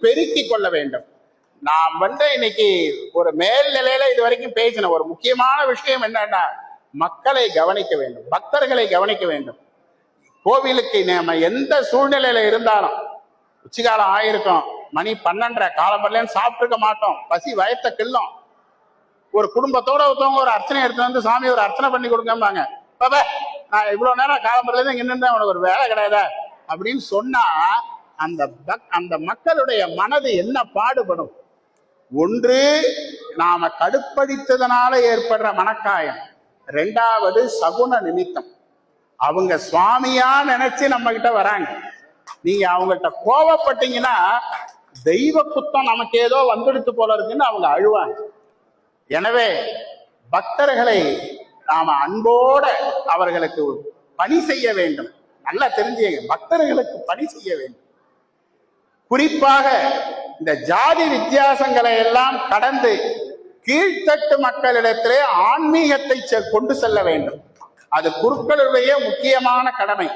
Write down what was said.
பெருக்கி கொள்ள வேண்டும். நாம் இன்னைக்கு ஒரு மேல்நிலையில இது வரைக்கும் பேசின ஒரு முக்கியமான விஷயம் என்னன்னா, மக்களை கவனிக்க வேண்டும், பக்தர்களை கவனிக்க வேண்டும். கோவிலுக்கு நம்ம எந்த சூழ்நிலையில இருந்தாலும், உச்சிகாலம் ஆயிருக்கும், மணி 12:30, காலம்பரலன்னு சாப்பிட்டுருக்க மாட்டோம், பசி வயத்த கிள்ளும். ஒரு குடும்பத்தோட ஒருத்தவங்க ஒரு அர்ச்சனை எடுத்து வந்து சாமி ஒரு அர்ச்சனை பண்ணி கொடுங்கம்பாங்க. பாபா நான் இவ்வளவு நேரம் காலம்பரல இங்க நின்று உனக்கு ஒரு வேலை கிடையாதா அப்படின்னு சொன்னா அந்த மக்களுடைய மனது என்ன பாடுபடும்? ஒன்று, நாம கடுப்படித்ததனால ஏற்படுற மனக்காயம். 2வது சகுன நிமித்தம். அவங்க சுவாமியா நினைச்சு நம்ம கிட்ட வராங்க. நீங்க அவங்ககிட்ட கோவப்பட்டீங்கன்னா தெய்வ குத்தம் நமக்கு ஏதோ வந்துடுத்து போல இருக்குன்னு அவங்க அழுவாங்க. எனவே பக்தர்களை நாம அன்போட அவர்களுக்கு பணி செய்ய வேண்டும். நல்லா தெரிஞ்சுங்க, பக்தர்களுக்கு பணி செய்ய வேண்டும். குறிப்பாக இந்த ஜாதி வித்தியாசங்களை எல்லாம் கடந்து கீழ்த்தட்டு மக்களிடத்திலே ஆன்மீகத்தை கொண்டு செல்ல வேண்டும். அது குருக்களுடைய முக்கியமான கடமை.